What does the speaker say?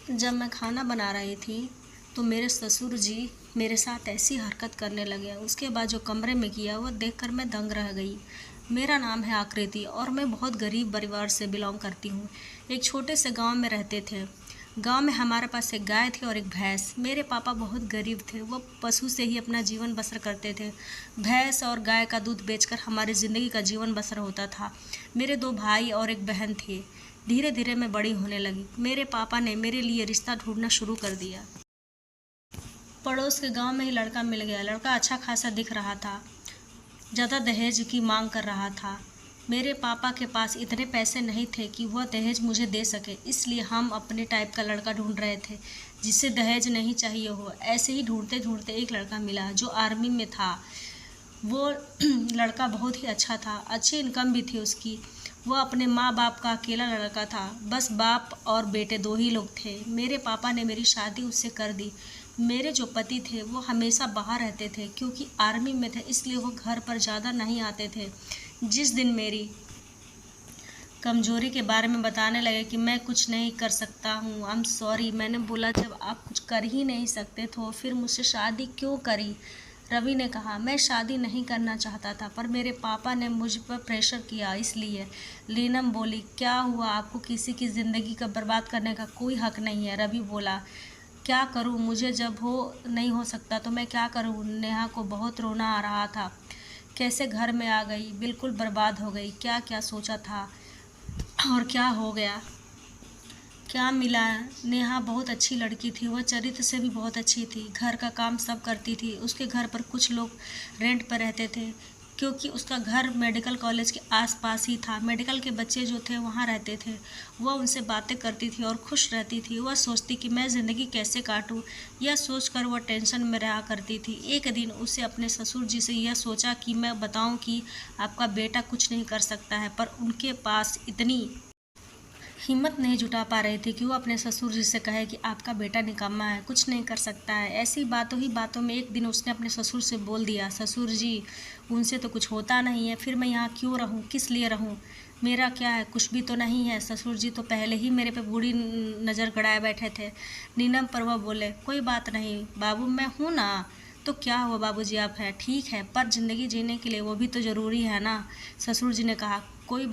जब मैं खाना बना रही थी तो मेरे ससुर जी मेरे साथ ऐसी हरकत करने लगे। उसके बाद जो कमरे में किया वो देखकर मैं दंग रह गई। मेरा नाम है आकृति और मैं बहुत गरीब परिवार से बिलोंग करती हूँ। एक छोटे से गांव में रहते थे। गांव में हमारे पास एक गाय थी और एक भैंस। मेरे पापा बहुत गरीब थे, वो पशु से ही अपना जीवन बसर करते थे। भैंस और गाय का दूध बेचकर हमारी ज़िंदगी का जीवन बसर होता था। मेरे 2 भाई और एक बहन थे। धीरे धीरे मैं बड़ी होने लगी। मेरे पापा ने मेरे लिए रिश्ता ढूंढना शुरू कर दिया। पड़ोस के गांव में ही लड़का मिल गया। लड़का अच्छा खासा दिख रहा था, ज़्यादा दहेज की मांग कर रहा था। मेरे पापा के पास इतने पैसे नहीं थे कि वह दहेज मुझे दे सके, इसलिए हम अपने टाइप का लड़का ढूंढ रहे थे जिसे दहेज नहीं चाहिए हो। ऐसे ही ढूंढते ढूंढते एक लड़का मिला जो आर्मी में था। वो लड़का बहुत ही अच्छा था, अच्छी इनकम भी थी उसकी। वो अपने माँ बाप का अकेला लड़का था, बस बाप और बेटे 2 ही लोग थे। मेरे पापा ने मेरी शादी उससे कर दी। मेरे जो पति थे वो हमेशा बाहर रहते थे, क्योंकि आर्मी में थे, इसलिए वो घर पर ज़्यादा नहीं आते थे। जिस दिन मेरी कमजोरी के बारे में बताने लगे कि मैं कुछ नहीं कर सकता हूँ, आई एम सॉरी, मैंने बोला जब आप कुछ कर ही नहीं सकते तो फिर मुझसे शादी क्यों करी। रवि ने कहा, मैं शादी नहीं करना चाहता था पर मेरे पापा ने मुझ पर प्रेशर किया इसलिए। लीनम बोली, क्या हुआ, आपको किसी की ज़िंदगी का बर्बाद करने का कोई हक नहीं है। रवि बोला, क्या करूं, मुझे जब हो नहीं हो सकता तो मैं क्या करूं। नेहा को बहुत रोना आ रहा था। कैसे घर में आ गई, बिल्कुल बर्बाद हो गई। क्या क्या सोचा था और क्या हो गया, क्या मिला। नेहा बहुत अच्छी लड़की थी, वह चरित्र से भी बहुत अच्छी थी, घर का काम सब करती थी। उसके घर पर कुछ लोग रेंट पर रहते थे, क्योंकि उसका घर मेडिकल कॉलेज के आसपास ही था। मेडिकल के बच्चे जो थे वहाँ रहते थे। वह उनसे बातें करती थी और खुश रहती थी। वह सोचती कि मैं ज़िंदगी कैसे काटूं, यह सोचकर वह टेंशन में रहा करती थी। एक दिन उसे अपने ससुर जी से यह सोचा कि मैं बताऊं कि आपका बेटा कुछ नहीं कर सकता है, पर उनके पास इतनी हिम्मत नहीं जुटा पा रही थी कि वो अपने ससुर जी से कहे कि आपका बेटा निकम्मा है, कुछ नहीं कर सकता है। ऐसी बातों ही बातों में एक दिन उसने अपने ससुर से बोल दिया, ससुर जी, उनसे तो कुछ होता नहीं है, फिर मैं यहाँ क्यों रहूँ, किस लिए रहूँ, मेरा क्या है, कुछ भी तो नहीं है। ससुर जी तो पहले ही मेरे पे बुरी नज़र गड़ाए बैठे थे। नीलम पर वह बोले, कोई बात नहीं बाबू, मैं हूँ ना, तो क्या हुआ बाबूजी, आप हैं ठीक है, पर ज़िंदगी जीने के लिए वो भी तो ज़रूरी है ना। ससुर जी ने कहा, कोई